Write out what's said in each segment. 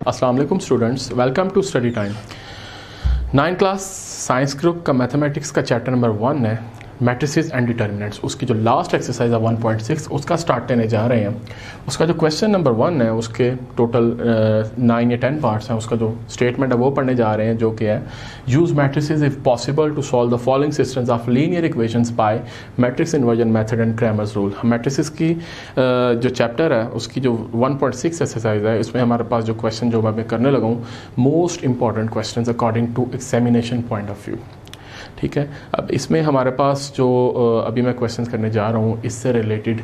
अस्सलाम वालेकुम students, welcome to study time. 9 class science group का मैथमेटिक्स का चैप्टर नंबर 1 है मैट्रिसेस एंड डिटर्मिनेंट्स। उसकी जो लास्ट एक्सरसाइज है 1.6 उसका स्टार्ट लेने जा रहे हैं। उसका जो क्वेश्चन नंबर 1 है उसके टोटल 9 या 10 पार्ट्स हैं। उसका जो स्टेटमेंट है वो पढ़ने जा रहे हैं, जो कि है use matrices if possible to solve the following systems of linear equations by matrix inversion method and Cramer's rule. Matrices की जो चैप्टर है उसकी जो 1.6 एक्सरसाइज है, इसमें हमारे पास जो क्वेश्चन जो मैं करने लगा हूँ most important question according to examination point of view. ठीक है, अब इसमें हमारे पास जो अभी मैं क्वेश्चंस करने जा रहा हूँ इससे रिलेटेड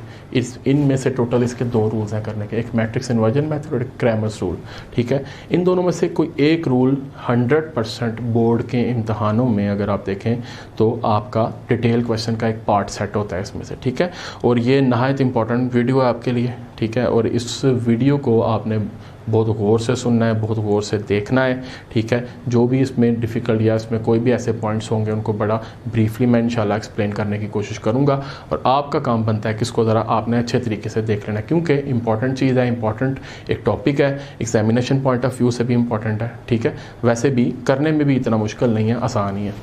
इनमें से टोटल इसके 2 रूल्स हैं करने के, एक मैट्रिक्स इन्वर्जन मेथड और एक क्रैमर्स रूल। ठीक है, इन दोनों में से कोई एक रूल 100% बोर्ड के इम्तहानों में अगर आप देखें तो आपका डिटेल क्वेश्चन का एक पार्ट सेट होता है इसमें से। ठीक है, और ये नहायत इंपॉर्टेंट वीडियो है आपके लिए। ठीक है, और इस वीडियो को आपने बहुत गौर से सुनना है, बहुत गौर से देखना है। ठीक है, जो भी इसमें डिफ़िकल्ट या इसमें कोई भी ऐसे पॉइंट्स होंगे उनको बड़ा ब्रीफली मैं इंशाल्लाह एक्सप्लेन करने की कोशिश करूंगा। और आपका काम बनता है कि इसको ज़रा आपने अच्छे तरीके से देख लेना, क्योंकि इंपॉर्टेंट चीज़ है, इंपॉर्टेंट एक टॉपिक है, एग्जामिनेशन पॉइंट ऑफ व्यू से भी इंपॉर्टेंट है। ठीक है, वैसे भी करने में भी इतना मुश्किल नहीं है, आसान ही है।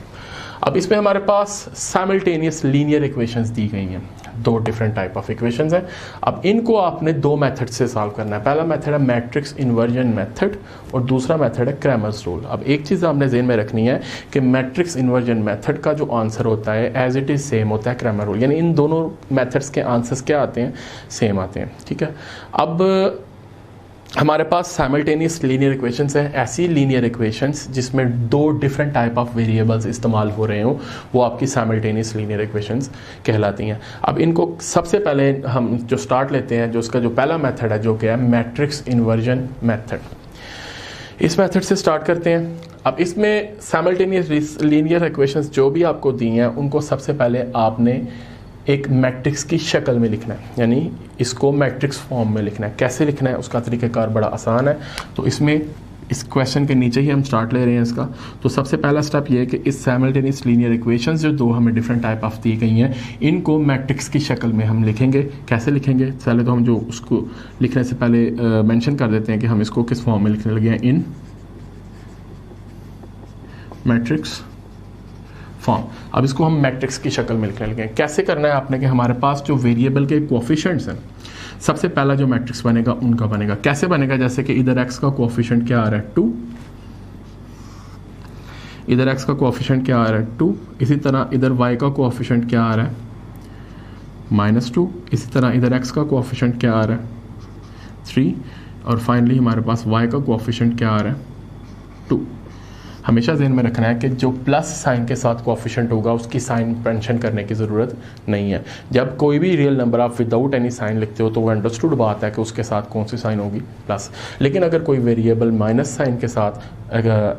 अब इसमें हमारे पास साइमल्टेनियस लीनियर इक्वेशंस दी गई हैं, 2 डिफरेंट टाइप ऑफ इक्वेशंस हैं। अब इनको आपने 2 मेथड से सॉल्व करना है। पहला मेथड है मैट्रिक्स इन्वर्जन मेथड और दूसरा मेथड है क्रैमर्स रूल। अब एक चीज़ आपने ज़हन में रखनी है कि मैट्रिक्स इन्वर्जन मेथड का जो आंसर होता है एज इट इज़ सेम होता है क्रैमर रूल, यानी इन दोनों मेथड्स के आंसर्स क्या आते हैं, सेम आते हैं। ठीक है, अब हमारे पास साइमल्टेनियस लीनियर इक्वेशंस हैं, ऐसी लीनियर इक्वेशंस जिसमें 2 डिफरेंट टाइप ऑफ वेरिएबल्स इस्तेमाल हो रहे हों, वो आपकी साइमल्टेनियस लीनियर इक्वेशंस कहलाती हैं। अब इनको सबसे पहले हम जो स्टार्ट लेते हैं, जो उसका जो पहला मेथड है जो कि है मैट्रिक्स इन्वर्जन मेथड। इस मेथड से स्टार्ट करते हैं। अब इसमें साइमल्टेनियस लीनियर इक्वेशंस जो भी आपको दी हैं उनको सबसे पहले आपने एक मैट्रिक्स की शक्ल में लिखना है, यानी इसको मैट्रिक्स फॉर्म में लिखना है। कैसे लिखना है उसका तरीक़ाकार बड़ा आसान है। तो इसमें इस क्वेश्चन के नीचे ही हम स्टार्ट ले रहे हैं इसका। तो सबसे पहला स्टेप ये है कि इस साइमल्टेनियस लीनियर इक्वेशंस जो 2 हमें डिफरेंट टाइप ऑफ दी गई हैं इनको मैट्रिक्स की शक्ल में हम लिखेंगे। कैसे लिखेंगे, पहले तो हम जो उसको लिखने से पहले मेंशन कर देते हैं कि हम इसको किस फॉर्म में लिखने लगे हैं, इन मैट्रिक्स फॉर्म। अब इसको हम मैट्रिक्स की शक्ल में लिखने लगे। कैसे करना है आपने कि हमारे पास जो वेरिएबल के कोएफिशिएंट्स हैं, सबसे पहला जो मैट्रिक्स बनेगा उनका बनेगा। कैसे बनेगा, जैसे कि इधर x का कोएफिशिएंट क्या आ रहा है 2, इधर x का कोएफिशिएंट क्या आ रहा है 2, इसी तरह इधर y का कोएफिशिएंट क्या आ रहा है -2, इसी तरह इधर x का कोएफिशिएंट क्या आ रहा है 3, और फाइनली हमारे पास y का कोएफिशिएंट क्या आ रहा है 2। हमेशा ज़हन में रखना है कि जो प्लस साइन के साथ कोएफिशिएंट होगा उसकी साइन मेंशन करने की ज़रूरत नहीं है। जब कोई भी रियल नंबर आप विदाउट एनी साइन लिखते हो तो वो अंडरस्टूड बात है कि उसके साथ कौन सी साइन होगी, प्लस। लेकिन अगर कोई वेरिएबल माइनस साइन के साथ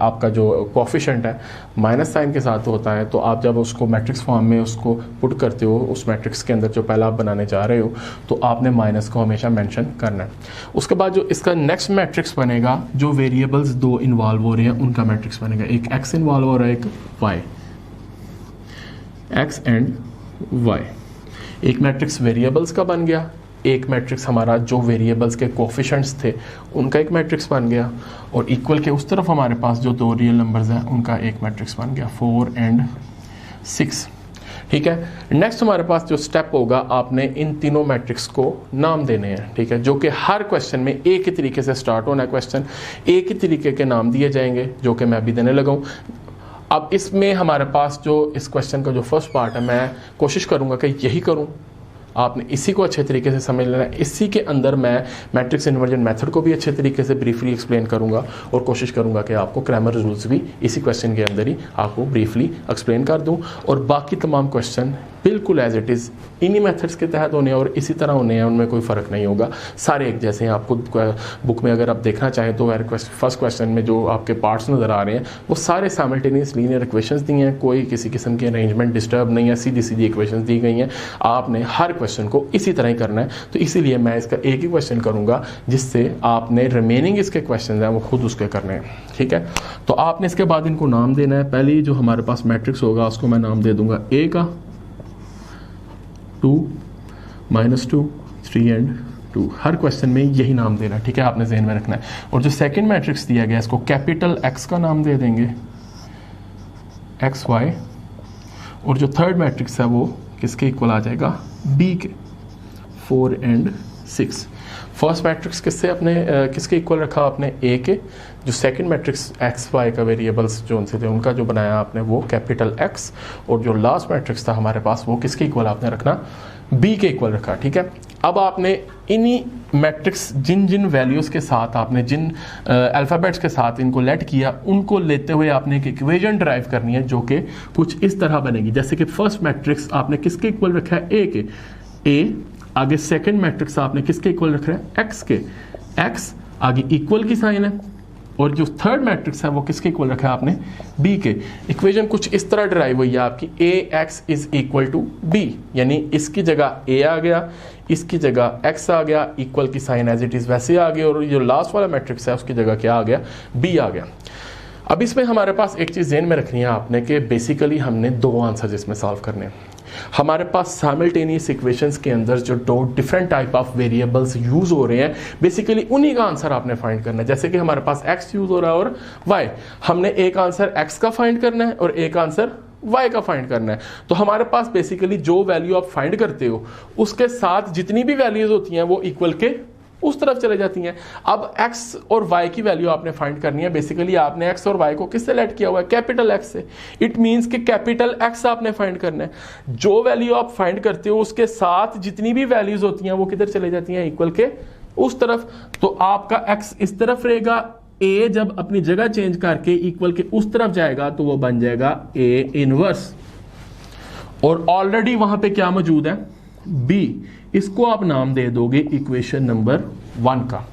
आपका जो कोएफिशिएंट है माइनस साइन के साथ होता है, तो आप जब उसको मैट्रिक्स फॉर्म में उसको पुट करते हो उस मैट्रिक्स के अंदर जो पहला आप बनाने जा रहे हो, तो आपने माइनस को हमेशा मेंशन करना है। उसके बाद जो इसका नेक्स्ट मैट्रिक्स बनेगा, जो वेरिएबल्स 2 इन्वॉल्व हो रहे हैं उनका मैट्रिक्स बनेगा। एक x इन्वॉल्व हो रहा है, एक y, x एंड y। एक मैट्रिक्स वेरिएबल्स का बन गया, एक मैट्रिक्स हमारा जो वेरिएबल्स के कोएफिशिएंट्स थे उनका एक मैट्रिक्स बन गया, और इक्वल के उस तरफ हमारे पास जो 2 रियल नंबर्स हैं उनका एक मैट्रिक्स बन गया 4 एंड 6। ठीक है, नेक्स्ट हमारे पास जो स्टेप होगा, आपने इन तीनों मैट्रिक्स को नाम देने हैं। ठीक है, जो कि हर क्वेश्चन में एक ही तरीके से स्टार्ट होना है, क्वेश्चन एक ही तरीके के नाम दिए जाएंगे जो कि मैं अभी देने लगा हूँ। अब इसमें हमारे पास जो इस क्वेश्चन का जो फर्स्ट पार्ट है, मैं कोशिश करूँगा कि यही करूँ, आपने इसी को अच्छे तरीके से समझ लेना है। इसी के अंदर मैं मैट्रिक्स इन्वर्जन मेथड को भी अच्छे तरीके से ब्रीफली एक्सप्लेन करूंगा और कोशिश करूंगा कि आपको क्रैमर रूल्स भी इसी क्वेश्चन के अंदर ही आपको ब्रीफली एक्सप्लेन कर दूं, और बाकी तमाम क्वेश्चन बिल्कुल एज इट इज़ इन्हीं मेथड्स के तहत होने हैं और इसी तरह होने हैं, उनमें कोई फ़र्क नहीं होगा, सारे एक जैसे हैं। आपको बुक में अगर आप देखना चाहें तो फर्स्ट क्वेश्चन में जो आपके पार्ट्स नज़र आ रहे हैं वो सारे साइमल्टेनियस लीनियर इक्वेशंस दी हैं, कोई किसी किस्म की अरेंजमेंट डिस्टर्ब नहीं है, सीधी सीधी इक्वेशंस दी गई हैं। आपने हर क्वेश्चन को इसी तरह ही करना है, तो इसीलिए मैं इसका एक ही क्वेश्चन करूँगा जिससे आपने रिमेनिंग इसके क्वेश्चन हैं वो खुद उसके करने हैं। ठीक है, तो आपने इसके बाद इनको नाम देना है। पहले जो हमारे पास मैट्रिक्स होगा उसको मैं नाम दे दूंगा A का 2 -2 3 एंड 2। हर क्वेश्चन में यही नाम देना, ठीक है, आपने जहन में रखना है। और जो सेकंड मैट्रिक्स दिया गया इसको कैपिटल एक्स का नाम दे देंगे, एक्स वाई, और जो थर्ड मैट्रिक्स है वो किसके इक्वल आ जाएगा, बी के, 4 एंड 6। फर्स्ट मैट्रिक्स किसके इक्वल रखा आपने, ए के। जो सेकंड मैट्रिक्स एक्स वाई का वेरिएबल्स जो उनसे थे उनका जो बनाया आपने वो कैपिटल एक्स, और जो लास्ट मैट्रिक्स था हमारे पास वो किसके इक्वल आपने रखना, बी के इक्वल रखा, ठीक है। अब आपने इन्हीं मैट्रिक्स जिन जिन वैल्यूज़ के साथ आपने जिन अल्फ़ाबेट्स के साथ इनको लेट किया उनको लेते हुए आपने एक इक्वेशन ड्राइव करनी है जो कि कुछ इस तरह बनेगी। जैसे कि फर्स्ट मैट्रिक्स आपने किसके इक्वल रखा है, ए के, ए आगे सेकंड मैट्रिक्स आपने किसके इक्वल रख रहा है, एक्स के, एक्स आगे इक्वल की साइन है, और जो थर्ड मैट्रिक्स है वो किसके इक्वल रखा है आपने, बी के। इक्वेशन कुछ इस तरह ड्राइव हुई है आपकी, A X is equal to B, यानी इसकी जगह ए आ गया, इसकी जगह एक्स आ गया, इक्वल की साइन एज इट इज वैसे आ गई, और जो लास्ट वाला मैट्रिक्स है उसकी जगह क्या आ गया, बी आ गया। अब इसमें हमारे पास एक चीज़ ज़हन में रखनी है आपने कि बेसिकली हमने 2 आंसर इसमें सॉल्व करने हैं। हमारे पास साइमल्टेनियस इक्वेशंस के अंदर जो 2 different type of variables use हो रहे हैं, बेसिकली उन्हीं का आंसर आपने फाइंड करना है। जैसे कि हमारे पास x यूज हो रहा है और y, हमने एक आंसर x का फाइंड करना है और एक आंसर y का फाइंड करना है। तो हमारे पास बेसिकली जो वैल्यू आप फाइंड करते हो उसके साथ जितनी भी वैल्यूज होती हैं वो इक्वल के उस तरफ चले जाती हैं। अब x और y की वैल्यू आपने फाइंड करनी है। बेसिकली आपने x और y को किससे लेट किया हुआ है, कैपिटल X से। इट मींस कि कैपिटल X आपने फाइंड करना है। जो वैल्यू आप फाइंड करते हो उसके साथ जितनी भी वैल्यूज होती हैं वो किधर चले जाती हैं, इक्वल के उस तरफ। तो आपका x इस तरफ रहेगा, a जब अपनी जगह चेंज करके इक्वल के उस तरफ जाएगा तो वो बन जाएगा a इनवर्स, और ऑलरेडी वहां पे क्या मौजूद है, b। इसको आप नाम दे दोगे इक्वेशन नंबर 1 का।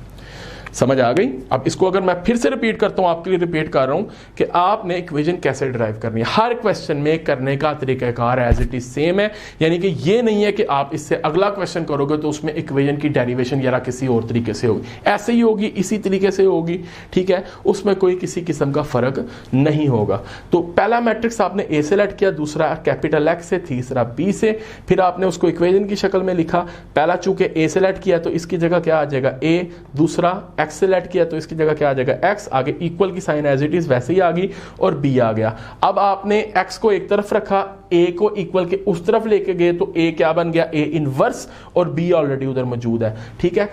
समझ आ गई। अब इसको अगर मैं फिर से रिपीट करता हूं, आपके लिए रिपीट कर रहा हूं कि आपने इक्वेशन कैसे ड्राइव करनी है। हर क्वेश्चन में करने का तरीकाकार एज इट इज सेम है, यानी कि ये नहीं है कि आप इससे अगला क्वेश्चन करोगे तो उसमें इक्वेशन की डेरिवेशन या किसी और तरीके से होगी, ऐसे ही होगी, इसी तरीके से होगी, ठीक है। उसमें कोई किसी किस्म का फर्क नहीं होगा। तो पहला मैट्रिक्स आपने ए से लेट किया, दूसरा कैपिटल एक्स से, तीसरा बी से, फिर आपने उसको इक्वेशन की शक्ल में लिखा। पहला चूंकि ए से लेट किया तो इसकी जगह क्या आ जाएगा, ए, दूसरा एक्स से लेट किया तो इसकी जगह क्या आ जाएगा, एक्स, आगे इक्वल की साइन एज इट इज वैसे ही आ गई, और बी आ गया। अब आपने एक्स को एक तरफ रखा, ए को इक्वल के उस तरफ लेके गए तो ए क्या बन गया, ए इनवर्स, और बी ऑलरेडी उधर मौजूद है, ठीक है।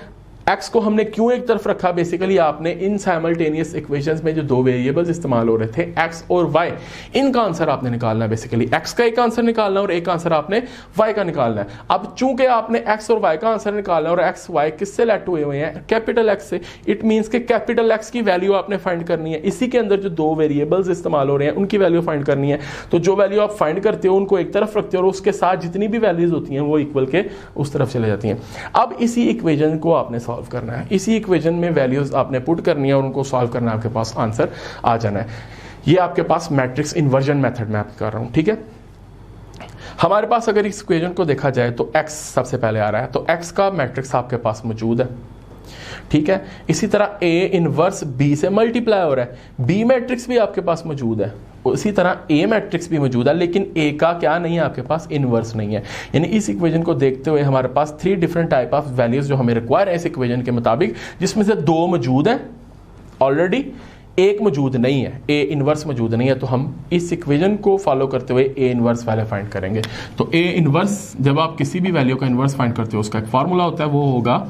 एक्स को हमने क्यों एक तरफ रखा, बेसिकली आपने इन साइमल्टेनियस इक्वेशंस में जो 2 वेरिएबल्स इस्तेमाल हो रहे थे एक्स और वाई, इनका आंसर आपने निकालना है। बेसिकली एक्स का एक आंसर निकालना है और एक आंसर आपने वाई का निकालना है। अब चूंकि आपने एक्स और वाई का आंसर निकालना है और एक्स वाई किससे लेट हुए हुए हैं, कैपिटल एक्स से, इट मींस कि कैपिटल एक्स की वैल्यू आपने फाइंड करनी है। इसी के अंदर जो 2 वेरिएबल्स इस्तेमाल हो रहे हैं उनकी वैल्यू फाइंड करनी है। तो जो वैल्यू आप फाइंड करते हो उनको एक तरफ रखते हो और उसके साथ जितनी भी वैल्यूज होती हैं वो इक्वल के उस तरफ चले जाती हैं। अब इसी इक्वेशन को आपने सॉल्व करना है, इसी इक्वेशन में वैल्यूज आपने पुट करनी है और उनको सॉल्व करना है, आपके पास आंसर आ जाना है। ये आपके पास मैट्रिक्स इन्वर्जन मेथड में आप कर रहा हूं, ठीक है। हमारे पास अगर इस इक्वेशन को देखा जाए तो x सबसे पहले आ रहा है, तो x का मैट्रिक्स आपके पास मौजूद है, ठीक है। इसी तरह a इनवर्स b से मल्टीप्लाई हो रहा है, b मैट्रिक्स भी आपके पास मौजूद है, उसी तरह a मैट्रिक्स भी मौजूद है, लेकिन a का क्या नहीं है, आपके पास इनवर्स नहीं है। यानी इस इक्वेशन को देखते हुए हमारे पास 3 डिफरेंट टाइप ऑफ वैल्यूज जो हमें रिक्वायर है इस इक्वेशन के मुताबिक, जिसमें से 2 मौजूद है ऑलरेडी, एक मौजूद नहीं है, a इनवर्स मौजूद नहीं है। तो हम इस इक्वेशन को फॉलो करते हुए a इनवर्स वैल्यू फाइंड करेंगे। तो a इनवर्स, जब आप किसी भी वैल्यू का इनवर्स फाइंड करते हो उसका एक फार्मूला होता है, वो होगा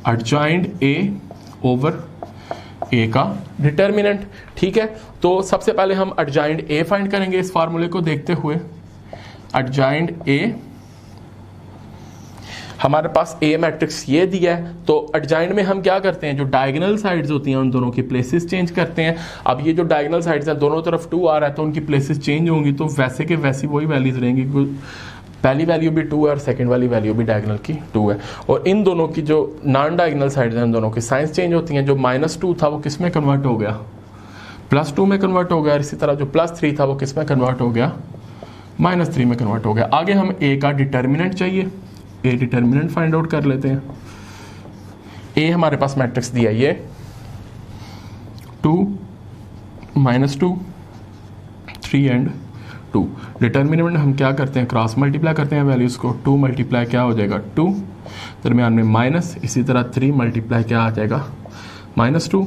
एडजॉइंट a ओवर a का डिटर्मिनेंट, ठीक है। तो सबसे पहले हम एडजॉइंट a फाइंड करेंगे इस फार्मूले को देखते हुए। एडजॉइंट a, हमारे पास a मैट्रिक्स ये दिया है, तो एडजॉइंट में हम क्या करते हैं, जो डायगोनल साइड्स होती हैं उन दोनों की प्लेसेस चेंज करते हैं। अब ये जो डायगोनल साइड्स हैं दोनों तरफ 2 आ रहा है तो उनकी प्लेसेस चेंज होंगी, तो वैसे के वैसी वही वैल्यूज रहेंगी। पहली वैल्यू भी 2 है और सेकंड वाली वैल्यू भी डायगोनल की 2 है, और इन दोनों की जो नॉन डायगोनल साइड्स हैं उन दोनों की साइंस चेंज होती हैं। जो -2 था वो किस में कन्वर्ट हो गया, +2 में कन्वर्ट हो गया, और इसी तरह जो +3 था वो किस में कन्वर्ट हो गया, -3 में कन्वर्ट हो गया। आगे हम a का डिटर्मिनेंट चाहिए, a डिटर्मिनेंट फाइंड आउट कर लेते हैं। a हमारे पास मैट्रिक्स दिया ये 2, -2, 3 एंड 2। डिटर्मिनेंट हम क्या करते हैं, क्रॉस मल्टीप्लाई करते हैं वैल्यूज को, 2 मल्टीप्लाई क्या हो जाएगा 2, दरमियान में माइनस, इसी तरह 3 मल्टीप्लाई क्या आ जाएगा -2,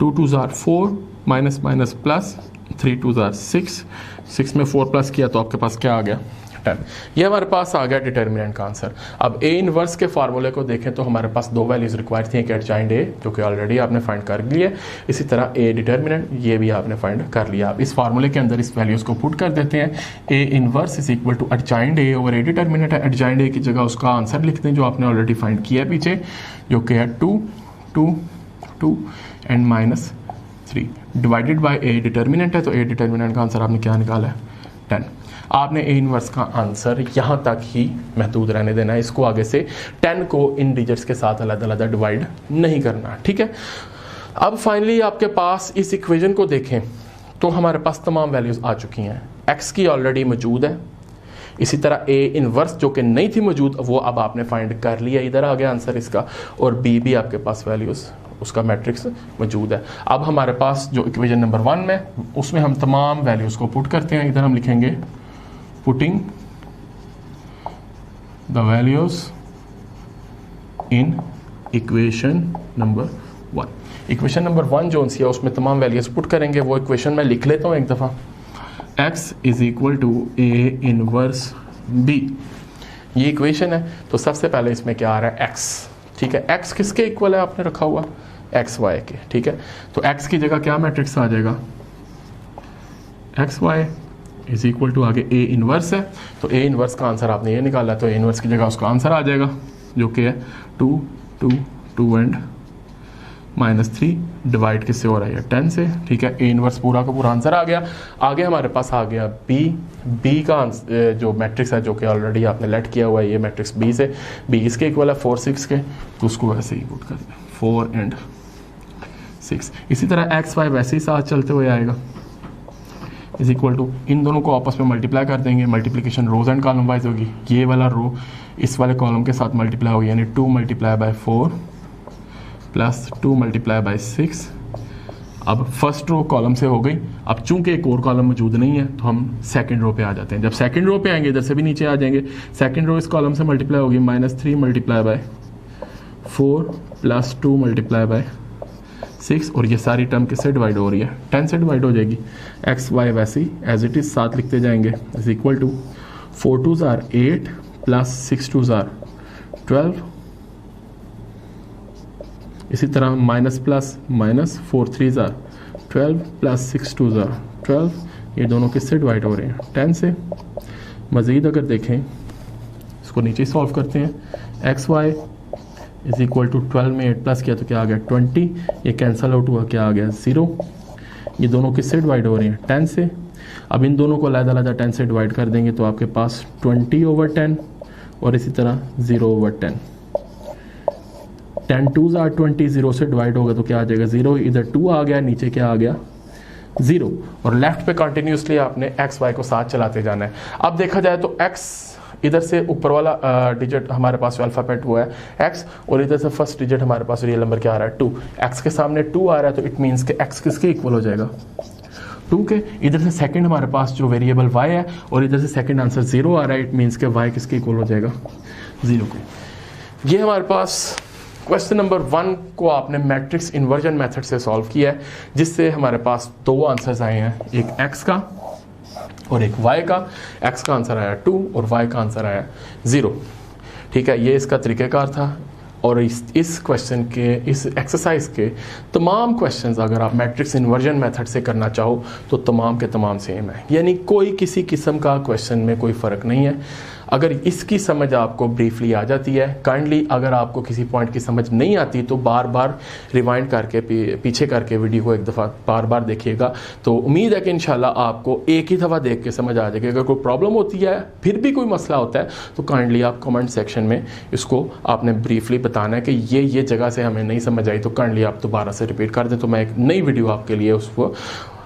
2 2 ज़ार 4 माइनस माइनस प्लस 3 2 ज़ार 6, 6 में 4 प्लस किया तो आपके पास क्या आ गया 10। ये हमारे पास आ गया डिटर्मिनेंट का आंसर। अब ए इनवर्स के फार्मूले को देखें तो हमारे पास 2 वैल्यूज़ रिक्वायर्ड थी, एक एडजॉइंट ए जो कि ऑलरेडी आपने फाइंड कर लिया, इसी तरह ए डिटर्मिनेंट ये भी आपने फाइंड कर लिया। अब इस फार्मूले के अंदर इस वैल्यूज़ को पुट कर देते हैं। A inverse is equal to adjoint A over A determinant है। एडजॉइंट ए की जगह उसका आंसर लिखते हैं जो आपने ऑलरेडी फाइंड किया है पीछे, जो कि है 2 2 2 and -3 divided by A determinant है, तो ए डिटर्मिनेंट का आंसर आपने क्या निकाला है 10। आपने ए इनवर्स का आंसर यहाँ तक ही महदूद रहने देना है, इसको आगे से 10 को इन डिजिट्स के साथ अलग अलग डिवाइड नहीं करना, ठीक है। अब फाइनली आपके पास इस इक्वेशन को देखें तो हमारे पास तमाम वैल्यूज़ आ चुकी हैं। एक्स की ऑलरेडी मौजूद है, इसी तरह ए इनवर्स जो कि नहीं थी मौजूद वो अब आपने फाइंड कर लिया, इधर आ गया आंसर इसका, और बी भी आपके पास वैल्यूज़ उसका मैट्रिक्स मौजूद है। अब हमारे पास जो इक्वेशन नंबर 1 में उसमें हम तमाम वैल्यूज़ को पुट करते हैं। इधर हम लिखेंगे putting the values in equation number 1। Equation number 1 जो सी है उसमें तमाम वैल्यूज़ पुट करेंगे। वो इक्वेशन मैं लिख लेता हूँ एक दफ़ा, x is equal to A inverse b, ये इक्वेशन है। तो सबसे पहले इसमें क्या आ रहा है x, ठीक है। x किसके इक्वल है आपने रखा हुआ एक्स वाई के, ठीक है। तो x की जगह क्या मैट्रिक्स आ जाएगा x y is equal to आगे ए इनवर्स है, तो ए इनवर्स का आंसर आपने ये निकाला, तो ए इनवर्स की जगह उसका आंसर आ जाएगा जो कि है 2 2 2 एंड -3 डिवाइड किससे हो रहा है 10 से, ठीक है। ए इनवर्स पूरा का पूरा आंसर आ गया। आगे हमारे पास आ गया बी का जो मैट्रिक्स है जो कि ऑलरेडी आपने लेट किया हुआ है, ये मैट्रिक्स बी से, बी इसके इक्वल है 4 6 के, तो उसको वैसे ही पुट कर दें 4 एंड 6। इसी तरह एक्स वाई वैसे ही साथ चलते हुए आएगा, इज इक्वल टू इन दोनों को आपस में मल्टीप्लाई कर देंगे, multiplication rows and column wise होगी, ये वाला रो इस वाले कॉलम के साथ मल्टीप्लाई होगी, यानी 2 multiply by 4 plus 2 multiply by 6। अब फर्स्ट रो कॉलम से हो गई। अब चूंकि एक और कॉलम मौजूद नहीं है तो हम सेकंड रो पे आ जाते हैं। जब सेकंड रो पे आएंगे इधर से भी नीचे आ जाएंगे, सेकंड रो इस कॉलम से मल्टीप्लाई होगी -3 multiply by 4 plus 2 multiply by 6, और ये सारी टर्म किससे डिवाइड हो रही है 10 से डिवाइड हो जाएगी। एक्स वाई वैसे ही एज इट इज साथ लिखते जाएंगे, इज इक्वल टू 4 2 ज़ार 8 प्लस 6 2 ज़ार 12, इसी तरह माइनस प्लस माइनस 4 3 ज़ार 12 प्लस 6 2 ज़ार 12, ये दोनों किससे डिवाइड हो रहे हैं 10 से। मज़ीद अगर देखें इसको नीचे सॉल्व करते हैं, x y is equal to 12 में 8 प्लस किया तो क्या आ गया 20, ये कैंसल आउट हुआ क्या आ गया 0, ये दोनों किससे डिवाइड हो रहे हैं 10 से। अब इन दोनों को अलग-अलग 10 से डिवाइड कर देंगे तो आपके पास 20/10 और इसी तरह 0/10, 10 2 ज़ार 20, 0 से डिवाइड होगा तो क्या आ जाएगा 0, इधर 2 आ गया, नीचे क्या आ गया 0, और लेफ्ट पे कंटिन्यूसली आपने एक्स वाई को साथ चलाते जाना है। अब देखा जाए तो एक्स इधर से ऊपर वाला डिजिट हमारे पास जो अल्फ़ाबेट वो है एक्स, और इधर से फर्स्ट डिजिट हमारे पास रियल नंबर क्या आ रहा है 2। एक्स के सामने 2 आ रहा है तो इट मीन्स कि एक्स किसके इक्वल हो जाएगा 2 के। इधर से सेकंड हमारे पास जो वेरिएबल y है और इधर से सेकंड आंसर 0 आ रहा है, इट मीन्स के y किसके इक्वल हो जाएगा 0 के। ये हमारे पास क्वेश्चन नंबर 1 को आपने मैट्रिक्स इन्वर्जन मेथड से सॉल्व किया है, जिससे हमारे पास 2 आंसर्स आए हैं, एक x का और एक y का। x का आंसर आया 2 और y का आंसर आया 0, ठीक है। ये इसका तरीक़ेकार था, और इस क्वेश्चन के इस एक्सरसाइज के तमाम क्वेश्चंस अगर आप मैट्रिक्स इन्वर्जन मेथड से करना चाहो तो तमाम के तमाम सेम है, यानी कोई किसी किस्म का क्वेश्चन में कोई फ़र्क नहीं है। अगर इसकी समझ आपको ब्रीफली आ जाती है, काइंडली अगर आपको किसी पॉइंट की समझ नहीं आती तो बार बार रिवाइंड करके पीछे करके वीडियो को एक दफ़ा बार बार देखिएगा, तो उम्मीद है कि इंशाल्लाह आपको एक ही दफ़ा देख के समझ आ जाएगी। अगर कोई प्रॉब्लम होती है, फिर भी कोई मसला होता है, तो काइंडली आप कमेंट सेक्शन में इसको आपने ब्रीफली बताना है कि ये जगह से हमें नहीं समझ आई, तो काइंडली आप दोबारा से रिपीट कर दें, तो मैं एक नई वीडियो आपके लिए उसको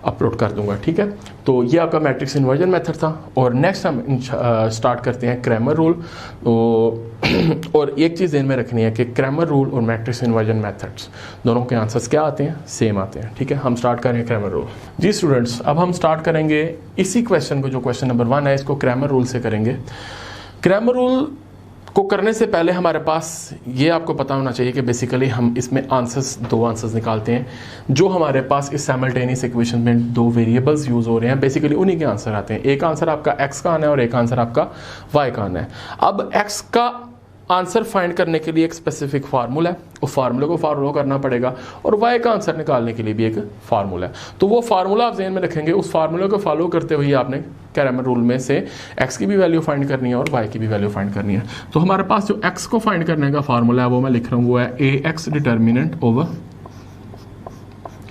अपलोड कर दूंगा, ठीक है। तो ये आपका मैट्रिक्स इन्वर्जन मेथड था, और नेक्स्ट हम स्टार्ट करते हैं क्रैमर रूल। तो और एक चीज़ ध्यान में रखनी है कि क्रैमर रूल और मैट्रिक्स इन्वर्जन मेथड्स दोनों के आंसर्स क्या आते हैं, सेम आते हैं, ठीक है। हम स्टार्ट करेंगे क्रैमर रूल। जी स्टूडेंट्स, अब हम स्टार्ट करेंगे इसी क्वेश्चन को, जो क्वेश्चन नंबर 1 है, इसको क्रैमर रूल से करेंगे। क्रैमर रूल को करने से पहले हमारे पास ये आपको पता होना चाहिए कि बेसिकली हम इसमें दो आंसर्स निकालते हैं। जो हमारे पास इस साइमल्टेनियस इक्वेशन में दो वेरिएबल्स यूज़ हो रहे हैं, बेसिकली उन्हीं के आंसर आते हैं। एक आंसर आपका x का आना है और एक आंसर आपका y का आना है। अब x का आंसर फाइंड करने के लिए एक स्पेसिफिक फार्मूला है, उस फार्मूले को फॉलो करना पड़ेगा, और y का आंसर निकालने के लिए भी एक फार्मूला है। तो वो फार्मूला आप ज़हन में रखेंगे, उस फार्मूले को फॉलो करते हुए आपने क्रैमर रूल में से x की भी वैल्यू फाइंड करनी है और y की भी वैल्यू फाइंड करनी है। तो हमारे पास जो x को फाइंड करने का फार्मूला है वो मैं लिख रहा हूँ, वो है ax determinant over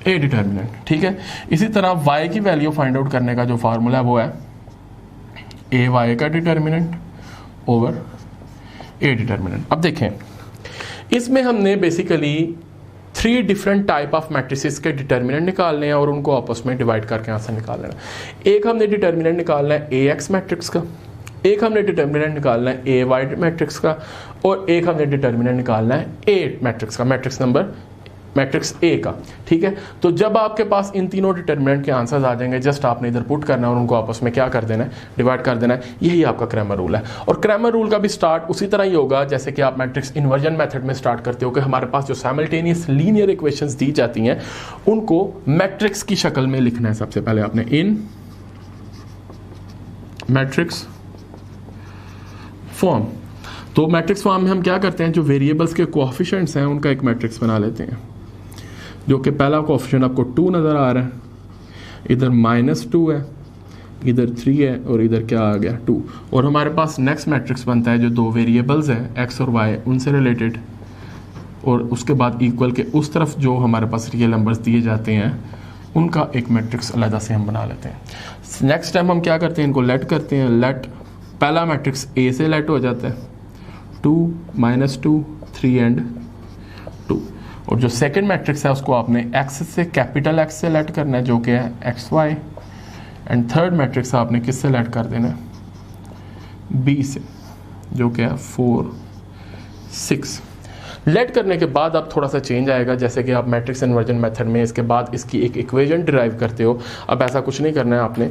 a determinant, ठीक है। इसी तरह y की वैल्यू फाइंड आउट करने का जो फार्मूला है वो है ay का डिटर्मिनेंट ओवर ए डिटर्मिनेंट। अब देखें, इसमें हमने basically 3 different type of matrices के डिटर्मिनेंट निकालने हैं और उनको आपस में डिवाइड करके आंसर निकालना है। एक हमने डिटर्मिनेंट निकालना है AX मैट्रिक्स का, एक हमने डिटर्मिनेंट निकालना है AY मैट्रिक्स का, और एक हमने डिटर्मिनेंट निकालना है A मैट्रिक्स का, मैट्रिक्स A का, ठीक है। तो जब आपके पास इन तीनों डिटर्मिनेंट के आंसर्स आ जाएंगे, जस्ट आपने इधर पुट करना है और उनको आपस में क्या कर देना है, डिवाइड कर देना है। यही आपका क्रैमर रूल है। और क्रैमर रूल का भी स्टार्ट उसी तरह ही होगा जैसे कि आप मैट्रिक्स इन्वर्जन मेथड में स्टार्ट करते हो कि हमारे पास जो साइमल्टेनियस लीनियर इक्वेशंस दी जाती हैं उनको मैट्रिक्स की शक्ल में लिखना है। सबसे पहले आपने इन मैट्रिक्स फॉर्म, तो मैट्रिक्स फॉर्म में हम क्या करते हैं, जो वेरिएबल्स के कोएफिशिएंट्स हैं उनका एक मैट्रिक्स बना लेते हैं, जो कि पहला कोएफिशिएंट आपको 2 नज़र आ रहा है, इधर -2 है, इधर 3 है और इधर क्या आ गया 2। और हमारे पास नेक्स्ट मैट्रिक्स बनता है जो दो वेरिएबल्स हैं x और y उनसे रिलेटेड, और उसके बाद इक्वल के उस तरफ जो हमारे पास रियल नंबर्स दिए जाते हैं उनका एक मैट्रिक्स अलग से हम बना लेते हैं। नेक्स्ट टाइम हम क्या करते हैं, इनको लेट करते हैं। लेट पहला मैट्रिक्स A से लेट हो जाता है, 2 -2 3 एंड 2, और जो सेकंड मैट्रिक्स है उसको आपने x से कैपिटल X से लेट करना है जो कि है XY, एंड थर्ड मैट्रिक्स आपने किस से लेट कर देना है, B से, जो कि है 4 6। लेट करने के बाद अब थोड़ा सा चेंज आएगा, जैसे कि आप मैट्रिक्स इन्वर्जन मेथड में इसके बाद इसकी एक इक्वेशन डिराइव करते हो। अब ऐसा कुछ नहीं करना है आपने।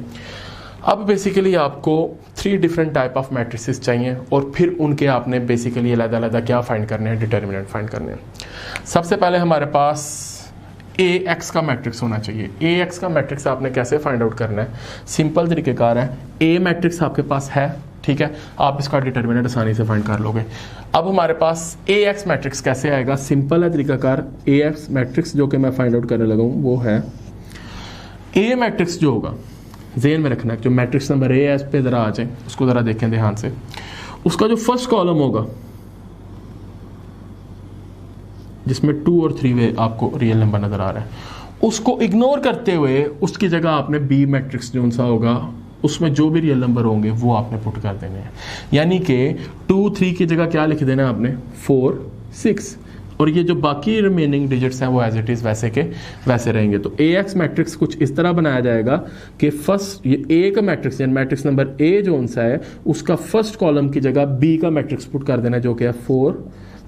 अब बेसिकली आपको 3 डिफरेंट टाइप ऑफ मैट्रिसेस चाहिए और फिर उनके आपने बेसिकली अलग-अलग क्या फाइंड करने हैं, डिटर्मिनेंट फाइंड करने हैं। सबसे पहले हमारे पास AX का मैट्रिक्स होना चाहिए। AX का मैट्रिक्स आपने कैसे फाइंड आउट करना है, सिंपल तरीक़ेकार है। A मैट्रिक्स आपके पास है, ठीक है, आप इसका डिटर्मिनेंट आसानी से फाइंड कर लोगे। अब हमारे पास AX मैट्रिक्स कैसे आएगा, सिंपल है तरीक़ाकार। AX मैट्रिक्स जो कि मैं फाइंड आउट करने लगा हूँ वो है A मैट्रिक्स जो होगा, ज़हन में रखना है, जो मैट्रिक्स नंबर A है इस पे ज़रा आ जाए, उसको ज़रा देखें ध्यान से। उसका जो फर्स्ट कॉलम होगा जिसमें 2 और 3 वे आपको रियल नंबर नज़र आ रहा है, उसको इग्नोर करते हुए उसकी जगह आपने B मैट्रिक्स जो सा होगा उसमें जो भी रियल नंबर होंगे वो आपने पुट कर देने हैं। यानी कि 2 3 की जगह क्या लिख देना है आपने, 4 6, और ये जो बाकी रिमेनिंग डिजिट्स हैं वो एज इट इज़ वैसे के वैसे रहेंगे। तो AX मैट्रिक्स कुछ इस तरह बनाया जाएगा कि फर्स्ट ये A का मैट्रिक्स यानी मैट्रिक्स नंबर A जो उनसा है उसका फर्स्ट कॉलम की जगह B का मैट्रिक्स पुट कर देना जो कि है 4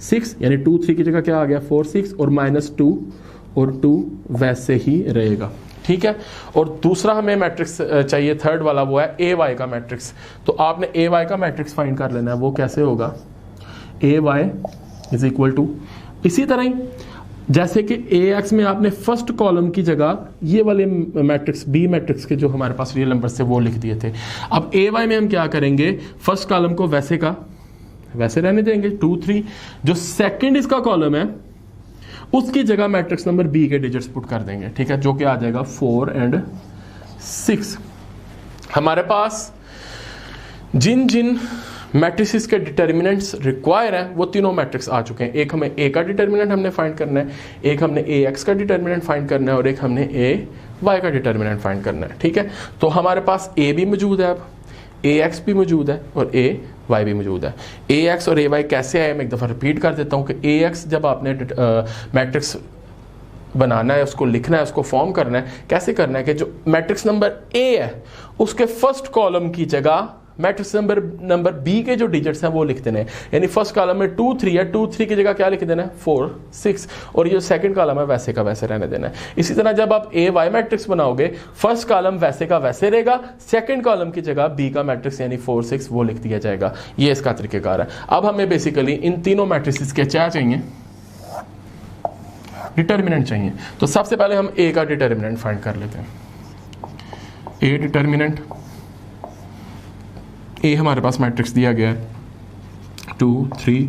6, यानी 2 3 की जगह क्या आ गया 4 6, और -2 और 2 वैसे ही रहेगा, ठीक है। और दूसरा हमें मैट्रिक्स चाहिए थर्ड वाला, वो है AY का मैट्रिक्स। तो आपने AY का मैट्रिक्स फाइंड कर लेना है, वो कैसे होगा, AY इज इक्वल टू, इसी तरह ही जैसे कि AX में आपने फर्स्ट कॉलम की जगह ये वाले मैट्रिक्स B मैट्रिक्स के जो हमारे पास रियल नंबर थे वो लिख दिए थे। अब AY में हम क्या करेंगे, फर्स्ट कॉलम को वैसे का वैसे रहने देंगे 2 3, जो सेकंड इसका कॉलम है उसकी जगह मैट्रिक्स नंबर B के डिजिट्स पुट कर देंगे, ठीक है, जो कि आ जाएगा 4 एंड 6। हमारे पास जिन जिन मैट्रिसेस के डिटर्मिनेंट्स रिक्वायर हैं वो तीनों मैट्रिक्स आ चुके हैं। एक हमें A का डिटर्मिनेंट हमने फाइंड करना है, एक हमने AX का डिटर्मिनेंट फाइंड करना है, और एक हमने AY का डिटर्मिनेंट फाइंड करना है, ठीक है। तो हमारे पास A भी मौजूद है, अब AX भी मौजूद है और AY भी मौजूद है। AX और AY कैसे आए, मैं एक दफ़ा रिपीट कर देता हूँ कि AX जब आपने मैट्रिक्स बनाना है, उसको लिखना है, उसको फॉर्म करना है, कैसे करना है कि जो मैट्रिक्स नंबर A है उसके फर्स्ट कॉलम की जगह मैट्रिक्स नंबर बी के जो डिजिट्स हैं वो लिख देने, यानी फर्स्ट कॉलम में 2 3 है, 2 3 की जगह क्या लिख देना है 4 6, और ये जो सेकंड कॉलम है वैसे का वैसे रहने देना है। इसी तरह जब आप ए वाई मैट्रिक्स बनाओगे, फर्स्ट कॉलम वैसे का वैसे रहेगा, सेकंड कॉलम की जगह बी का मैट्रिक्स यानी 4 6 वो लिख दिया जाएगा। ये इसका तरीकेकार है। अब हमें बेसिकली इन तीनों मैट्रिक्स के क्या चाहिए, डिटर्मिनेंट चाहिए। तो सबसे पहले हम ए का डिटर्मिनेंट फाइंड कर लेते हैं। ए डिटर्मिनेंट, ए हमारे पास मैट्रिक्स दिया गया है 2 3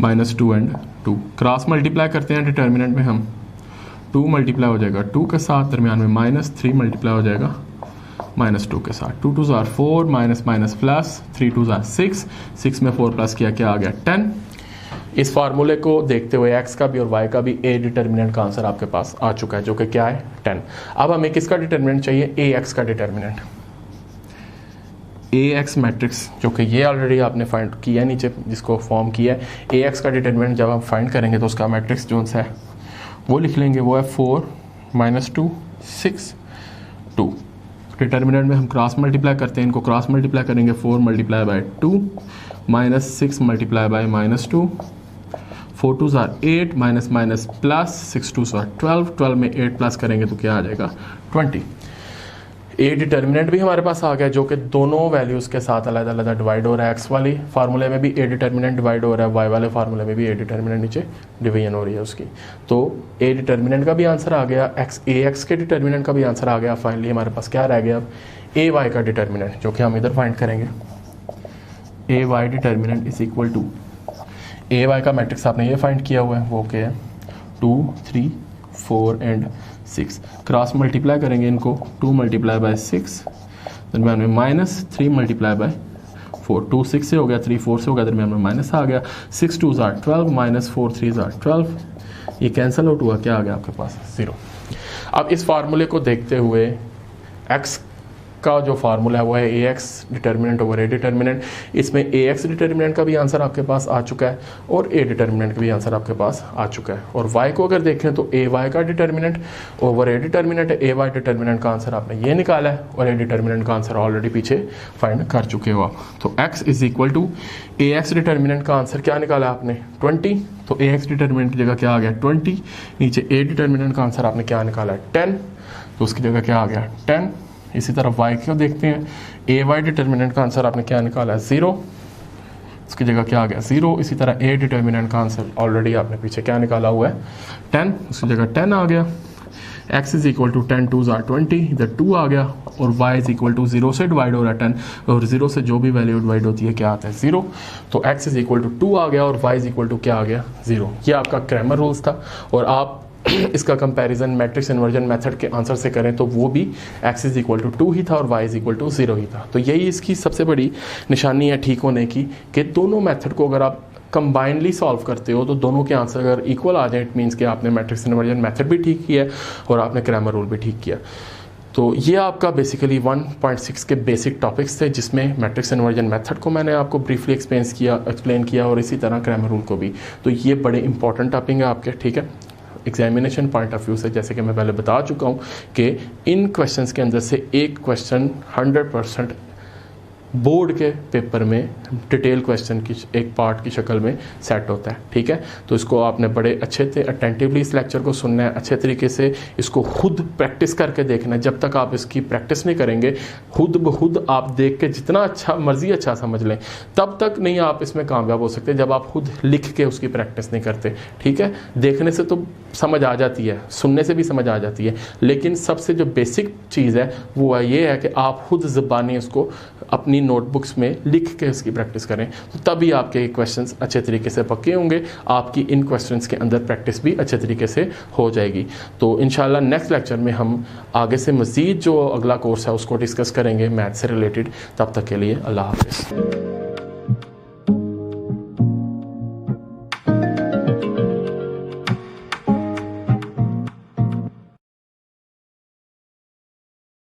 -2 एंड 2, क्रॉस मल्टीप्लाई करते हैं डिटर्मिनेंट में हम, 2 मल्टीप्लाई हो जाएगा 2 के साथ, दरमियान में -3 मल्टीप्लाई हो जाएगा -2 के साथ, 2 2 4 माइनस माइनस प्लस 3 2 6, 6 में 4 प्लस किया क्या आ गया 10। इस फार्मूले को देखते हुए x का भी और y का भी ए डिटर्मिनेंट का आंसर आपके पास आ चुका है, जो कि क्या है 10। अब हमें किसका डिटर्मिनेंट चाहिए, ax का डिटर्मिनेंट। ax मैट्रिक्स जो कि ये ऑलरेडी आपने फाइंड किया नीचे, जिसको फॉर्म किया है, ax का डिटर्मिनेंट जब आप फाइंड करेंगे तो उसका मैट्रिक्स जो है वो लिख लेंगे, वो है 4 -2 6 2। डिटर्मिनेंट में हम क्रॉस मल्टीप्लाई करते हैं, इनको क्रॉस मल्टीप्लाई करेंगे, 4 multiply by 2 -6 multiply by -2, 4 2 8 minus minus plus 6 2 12, 12 में 8 प्लस करेंगे तो क्या आ जाएगा 20। ए डिटर्मिनेंट भी हमारे पास आ गया, जो कि दोनों वैल्यूज़ के साथ अलग अलग डिवाइड हो रहा है। एक्स वाली फार्मूले में भी ए डिटर्मिनेंट डिवाइड हो रहा है, वाई वाले फार्मूले में भी ए डिटर्मिनेंट नीचे डिवीजन हो रही है उसकी। तो ए डिटर्मिनेंट का भी आंसर आ गया, एक्स के डिटर्मिनेंट का भी आंसर आ गया। फाइनली हमारे पास क्या रह गया अब, ए वाई का डिटर्मिनेंट, जो कि हम इधर फाइंड करेंगे। A Y determinant is equal to, A Y का मैट्रिक्स आपने ये फाइंड किया हुआ है, वो क्या है 2 3 4 एंड 6, क्रॉस मल्टीप्लाई करेंगे इनको, 2 मल्टीप्लाई बाय 6, दरमियान में -3 मल्टीप्लाई बाय 4, 2 6 से हो गया, 3 4 से हो गया, दरमियान में माइनस आ गया, 6 2 12 -4 3 12, ये कैंसिल आउट हुआ, क्या आ गया आपके पास 0। अब इस फार्मूले को देखते हुए एक्स का जो फार्मूला है वो है A x determinant over A determinant. इसमें ए एक्स डिटर्मिनेंट का भी आंसर आपके पास आ चुका है और ए डिटर्मिनेंट का भी आंसर आपके पास आ चुका है। और वाई को अगर देखें तो ए वाई का determinant over A determinant, A Y determinant का आंसर आपने ये निकाला है और ए डिटर्मिनेंट का आंसर ऑलरेडी पीछे फाइंड कर चुके हो आप। तो x is equal to A x determinant का आंसर क्या निकाला आपने 20, तो ए एक्स डिटर्मिनेंट की जगह क्या आ गया 20, नीचे ए डिटर्मिनेंट का आंसर आपने क्या निकाला है 10, तो उसकी जगह क्या आ गया 10। इसी तरह y को देखते हैं, ए वाई डिटर्मिनेंट का आंसर आपने क्या निकाला है 0, उसकी जगह क्या आ गया 0। इसी तरह ए डिटर्मिनेंट का आंसर ऑलरेडी आपने पीछे क्या निकाला हुआ है 10, उसकी जगह 10 आ गया। x इज इक्वल टू 10 2 20, इधर 2 आ गया और y इज इक्वल टू 0 से डिवाइड हो रहा है 10, और 0 से जो भी वैल्यू डिवाइड होती है क्या आता है 0, तो x इज इक्वल टू 2 आ गया और y इज इक्वल टू क्या आ गया 0। ये आपका क्रैमर रूल्स था और आप इसका कंपैरिजन मैट्रिक्स इन्वर्जन मेथड के आंसर से करें तो वो भी x इज इक्वल टू 2 ही था और y इज इक्वल टू 0 ही था। तो यही इसकी सबसे बड़ी निशानी है ठीक होने की, कि दोनों मेथड को अगर आप कंबाइनली सॉल्व करते हो तो दोनों के आंसर अगर इक्वल आ जाए, इट मीन्स कि आपने मैट्रिक्स इन्वर्जन मेथड भी ठीक किया और आपने क्रैमर रूल भी ठीक किया। तो ये आपका बेसिकली 1.6 के बेसिक टॉपिक्स थे, जिसमें मैट्रिक्स इन्वर्जन मेथड को मैंने आपको ब्रीफली एक्सप्लेन किया और इसी तरह क्रैमर रूल को भी। तो ये बड़े इंपॉर्टेंट टॉपिक है आपके, ठीक है, एग्जामिनेशन पॉइंट ऑफ व्यू से। जैसे कि मैं पहले बता चुका हूँ कि इन क्वेश्चंस के अंदर से एक क्वेश्चन 100% बोर्ड के पेपर में डिटेल क्वेश्चन की एक पार्ट की शक्ल में सेट होता है, ठीक है। तो इसको आपने बड़े अच्छे से अटेंटिवली इस लेक्चर को सुनना है, अच्छे तरीके से इसको खुद प्रैक्टिस करके देखना है। जब तक आप इसकी प्रैक्टिस नहीं करेंगे, खुद ब खुद आप देख के जितना अच्छा मर्जी अच्छा समझ लें, तब तक नहीं आप इसमें कामयाब हो सकते जब आप खुद लिख के उसकी प्रैक्टिस नहीं करते, ठीक है। देखने से तो समझ आ जाती है, सुनने से भी समझ आ जाती है, लेकिन सबसे जो बेसिक चीज़ है वो ये है कि आप खुद ज़बानी उसको अपनी नोटबुक्स में लिख के इसकी प्रैक्टिस करें, तो तभी आपके क्वेश्चंस अच्छे तरीके से पक्के होंगे, आपकी इन क्वेश्चंस के अंदर प्रैक्टिस भी अच्छे तरीके से हो जाएगी। तो इंशाल्लाह नेक्स्ट लेक्चर में हम आगे से मज़ीद जो अगला कोर्स है उसको डिस्कस करेंगे मैथ से रिलेटेड। तब तक के लिए अल्लाह हाफ़िज़।